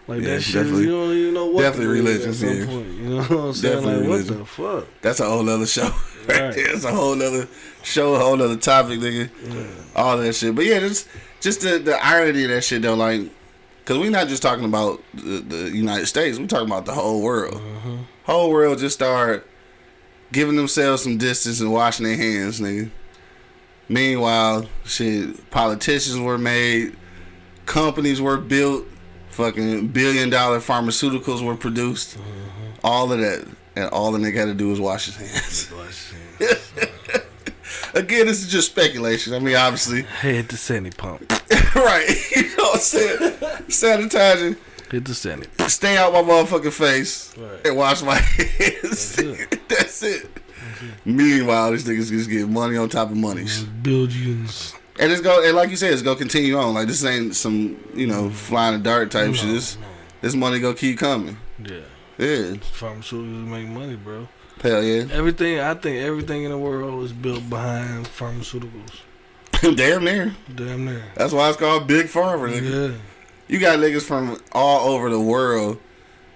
Like Yeah, that shit, definitely. you don't even know what Definitely to do religion, at some yeah. point. You know what I'm saying? Definitely Like, religion. what the fuck? That's a whole other show. Right Right. there. It's a whole other show, a whole other topic, nigga. Yeah. All that shit. But yeah, just the irony of that shit, though, like, because we're not just talking about the United States. We're talking about the whole world. Whole world just start giving themselves some distance and washing their hands, nigga. Meanwhile, shit, politicians were made, companies were built, fucking $1 billion pharmaceuticals were produced, all of that, and all the nigga had to do was wash his hands. Again, this is just speculation. I mean, obviously, Hit the sandy pump. right? You know what I'm saying? Sanitizing, Hit the sandy. stay out my motherfucking face, Right. and wash my hands. That's it. Meanwhile, these niggas just get money on top of monies. Billions. And and like you said, it's gonna continue on. Like, this ain't some, flying a dart type shit. This money gonna keep coming. Yeah. Yeah. Pharmaceuticals make money, bro. Hell yeah. I think everything in the world is built behind pharmaceuticals. Damn near. Damn near. That's why it's called Big Pharma, nigga. Yeah. You got niggas from all over the world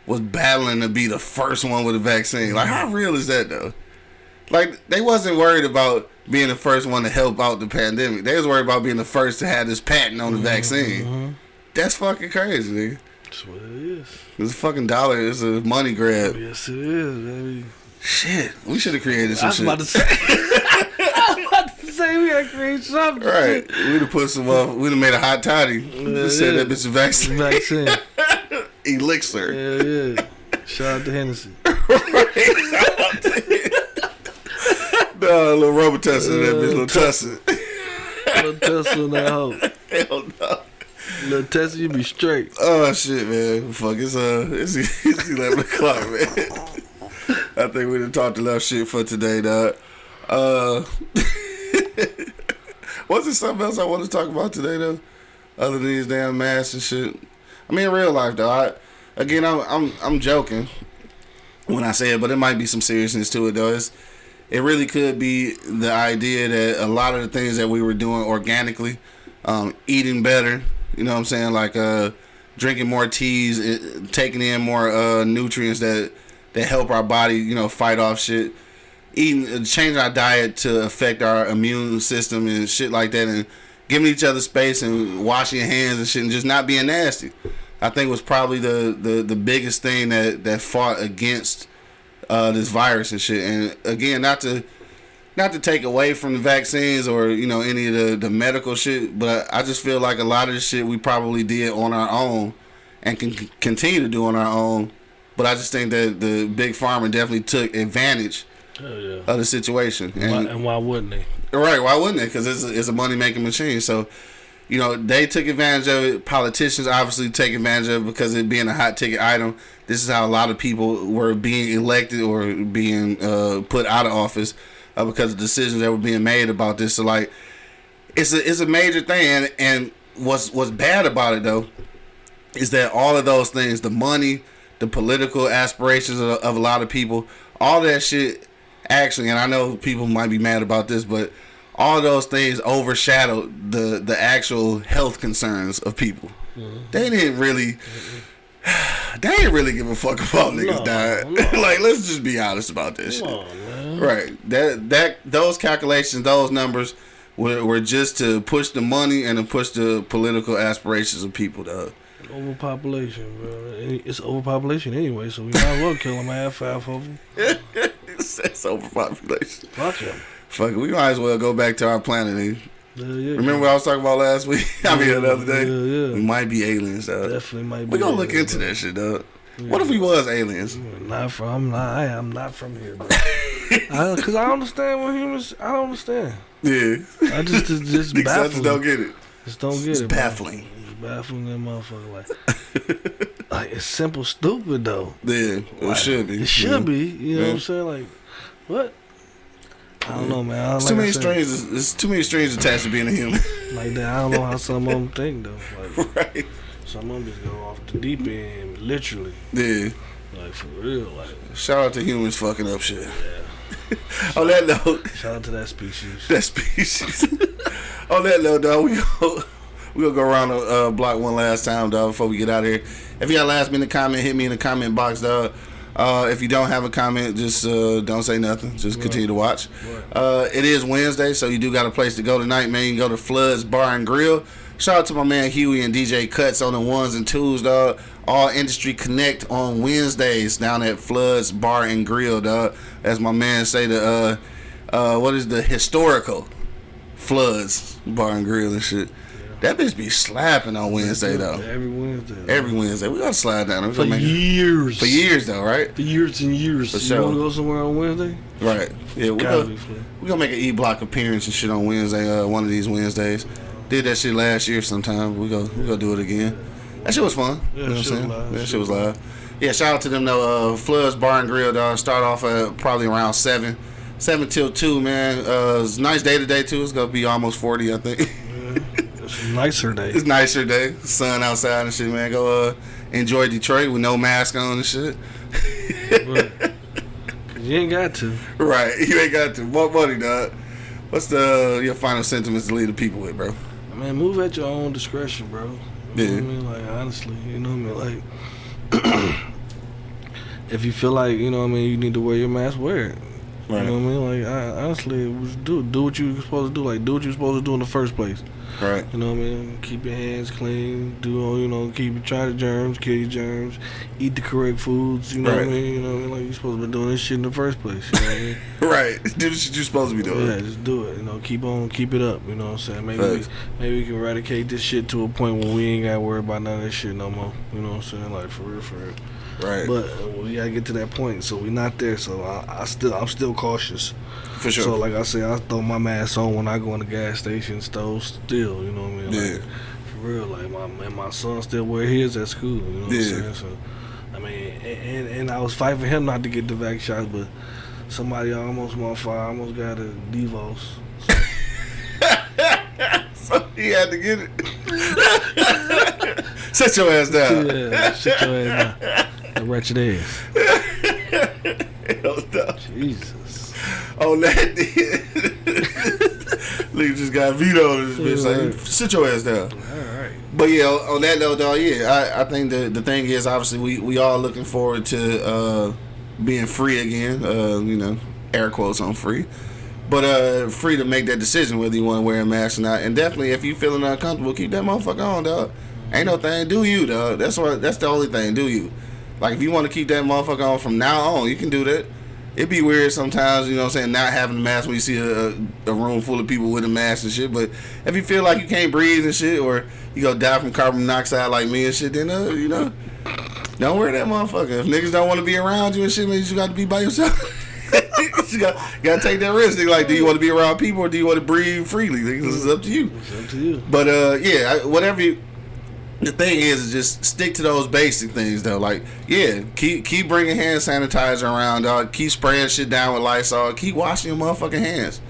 was battling to be the first one with a vaccine. Like, how real is that, though? Like, they wasn't worried about being the first one to help out the pandemic. They was worried about being the first to have this patent on the vaccine. That's fucking crazy, nigga. That's what it is. It's a fucking dollar. It's a money grab. Yes, it is, baby. Shit. We should have created I some was shit. about to say. I was about to say we gotta create something. Right. We'd have put some we'd have made a hot toddy. Just said that bitch a vaccine. Vaccine. Elixir. Yeah. Shout out to Hennessy. No, a little Robitussin in that bitch. Little Tussin. Little Tesla in that hoe. Hell no. Little Tesla, you be straight. Oh shit, man. Fuck, it's 11 o'clock, man. I think we done talked enough shit for today, dog. Was there something else I want to talk about today, though? Other than these damn masks and shit. I mean, in real life, though. I'm joking when I say it, but it might be some seriousness to it, though. It really could be the idea that a lot of the things that we were doing organically, eating better, you know what I'm saying, like drinking more teas, taking in more nutrients that help our body, fight off shit, changing our diet to affect our immune system and shit like that, and giving each other space and washing your hands and shit and just not being nasty. I think was probably the biggest thing that fought against this virus and shit. And again, not to take away from the vaccines or any of the medical shit, but I just feel like a lot of the shit we probably did on our own and can continue to do on our own. But I just think that the big pharma definitely took advantage of the situation. And why wouldn't they? Right? Why wouldn't they? Because it's a money making machine. So. They took advantage of it. Politicians obviously take advantage of it because it being a hot ticket item. This is how a lot of people were being elected or being put out of office because of decisions that were being made about this. So, like, it's a major thing. And what's bad about it, though, is that all of those things, the money, the political aspirations of a lot of people, all that shit actually, and I know people might be mad about this, but all those things overshadowed the actual health concerns of people. They didn't really give a fuck about niggas dying. Like, let's just be honest about this shit. Right. Those calculations, those numbers were just to push the money and to push the political aspirations of people, dog. Overpopulation, bro. It's overpopulation anyway, so we might as well kill them half of them. It's overpopulation. Fuck them. Fuck it, we might as well go back to our planet. Yeah, Remember what I was talking about last week? I mean, the other day? Yeah. We might be aliens, dog. Definitely might be. We're going to look into that shit, dog. Yeah. What if we was aliens? I am not from here, bro. Because I don't understand what humans. I don't understand. Yeah. I just baffling. I just don't get it. Just don't get it's it. Baffling. It's baffling that motherfucker. Like it's simple, stupid though. Yeah, it should be. It should be. You know what I'm saying? Like, what? I don't know, man. There's too many strings. There's too many strings attached to being a human. Like that. I don't know how some of them think though. Like, right. Some of them just go off the deep end, literally. Yeah. Like for real. Like. Shout out to humans fucking up shit. Yeah. On that note. Shout out to that species. That species. On that note, dog, we gonna go around the block one last time, dog, before we get out of here. If you got a last minute comment, hit me in the comment box, dog. If you don't have a comment, just don't say nothing. Just continue to watch. It is Wednesday, so you do got a place to go tonight, man. You can go to Floods Bar and Grill. Shout out to my man Huey and DJ Cuts on the ones and twos, dog. All Industry Connect on Wednesdays down at Floods Bar and Grill, dog. As my man say, the what is the historical Floods Bar and Grill and shit. That bitch be slapping on Wednesday, though. Every Wednesday. Every Wednesday. We gotta slide down. For years. For years, though, right? For years and years. For you sure. want to go somewhere on Wednesday? Right. Yeah, we gonna make an E-Block appearance and shit on Wednesday, one of these Wednesdays. Did that shit last year sometime. We go do it again. That shit was fun. Yeah, you know what I'm saying? live. That shit was live. Yeah, shout out to them, though. Floods Bar and Grill, dog. Start off at probably around 7 till 2, man. It's a nice day today, too. It's gonna be almost 40, I think. It's a nicer day. It's a nicer day. Sun outside and shit, man. Go enjoy Detroit with no mask on and shit. Right. You ain't got to. Right. You ain't got to. More money, dog. What's your final sentiments to leave the people with, bro? Man, move at your own discretion, bro. You know what I mean? Like, honestly, you know what I mean? Like, if you feel like, you know what I mean, you need to wear your mask, wear it. Right. You know what I mean? Like, honestly, do what you're supposed to do. Like, do what you're supposed to do in the first place. Right. You know what I mean? Keep your hands clean. Try the germs, kill your germs. Eat the correct foods. You know what I mean? You know what I mean? Like, you're supposed to be doing this shit in the first place. You know what I mean? Right. Do the shit you're supposed to be doing. Yeah, just do it. You know, keep it up. You know what I'm saying? Maybe we can eradicate this shit to a point where we ain't gotta worry about none of this shit no more. You know what I'm saying? Like, for real. Right. But we gotta get to that point, so we not there. So I'm still cautious. For sure. So like I said, I throw my mask on when I go in the gas station store. Still, you know what I mean? Yeah. Like, for real, like my son still wear his at school. You know what I'm saying? So I mean, and I was fighting for him not to get the vax shots, but somebody almost got a DeVos. So he had to get it. Sit your ass down. Yeah, sit your ass down. That wretched ass. Hell no. Jesus. On that nigga just got vetoed on this bitch. Like, sit your ass down. All right. But yeah, on that note, dog, yeah, I think the thing is, obviously, we all looking forward to being free again. You know, air quotes on free. But free to make that decision whether you want to wear a mask or not. And definitely, if you feeling uncomfortable, keep that motherfucker on, dog. Ain't no thing. Do you, dog. That's the only thing. Do you. Like, if you want to keep that motherfucker on from now on, you can do that. It'd be weird sometimes, you know what I'm saying, not having a mask when you see a room full of people with a mask and shit. But if you feel like you can't breathe and shit, or you gonna die from carbon monoxide like me and shit, then, you know, don't wear that motherfucker. If niggas don't want to be around you and shit, man, you got to be by yourself. You gotta take that risk. Nigga. Like, do you want to be around people or do you want to breathe freely? Nigga, this is up to you. It's up to you. But yeah, whatever you. The thing is just stick to those basic things though. Like, yeah, keep bringing hand sanitizer around, dog. Keep spraying shit down with Lysol. Keep washing your motherfucking hands,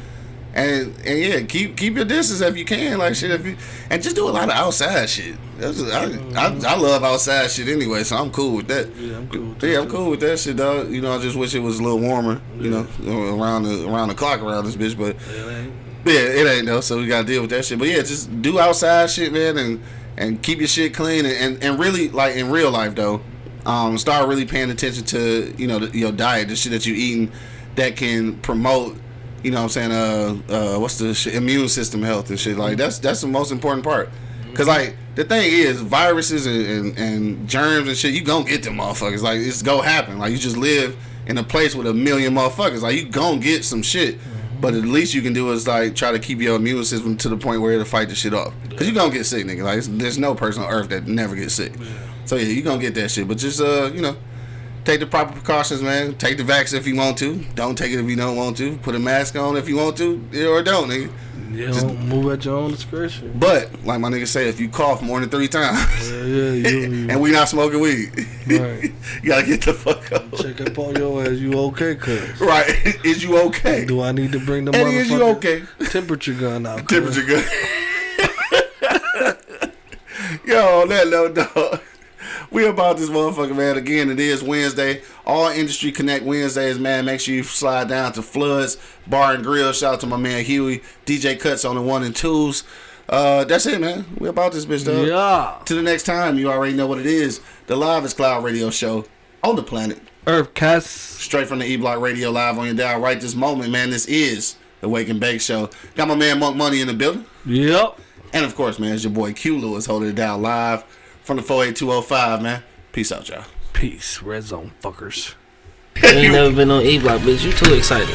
and yeah, keep your distance if you can. Like shit, and just do a lot of outside shit. I love outside shit anyway, so I'm cool with that. Yeah, I'm cool with that. Yeah, I'm cool with that shit, dog. You know, I just wish it was a little warmer. You know, around the clock around this bitch, but it ain't though. So we gotta deal with that shit. But yeah, just do outside shit, man, and keep your shit clean and really, like, in real life though, start really paying attention to, you know, your diet, the shit that you eating that can promote, you know what I'm saying, what's the shit, immune system health and shit. Like, that's the most important part. Cause like the thing is, viruses and germs and shit, you gonna get them motherfuckers. Like, it's gonna happen. Like, you just live in a place with a million motherfuckers. Like, you gonna get some shit. But at least you can do is, like, try to keep your immune system to the point where it'll fight the shit off. Because you gonna get sick, nigga. Like, there's no person on earth that never gets sick. So, yeah, you gonna get that shit. But just, take the proper precautions, man. Take the vaccine if you want to. Don't take it if you don't want to. Put a mask on if you want to, or don't, nigga. Yeah, just move at your own discretion. But, like my nigga say, if you cough more than 3 times, and we not smoking weed, right. You gotta get the fuck up. Check up on your ass. You okay, cuz? Right. Is you okay? Do I need to bring the Eddie, is you okay? Temperature gun out? Temperature gun. Yo, on that note, dog. We about this motherfucker, man. Again, it is Wednesday. All Industry Connect Wednesdays, man. Make sure you slide down to Floods Bar and Grill. Shout out to my man Huey. DJ Cuts on the 1 and 2s. That's it, man. We about this bitch, dog. Yeah. Till the next time, you already know what it is. The Live Cloud radio show on the planet Earthcast. Straight from the E-Block Radio live on your dial right this moment, man. This is the Wake and Bake Show. Got my man Monk Money in the building. Yep. And, of course, man, it's your boy Q Lewis holding it down live from the 48205, man. Peace out, y'all. Peace. Red zone fuckers. You ain't never been on E-Block, bitch. You too excited.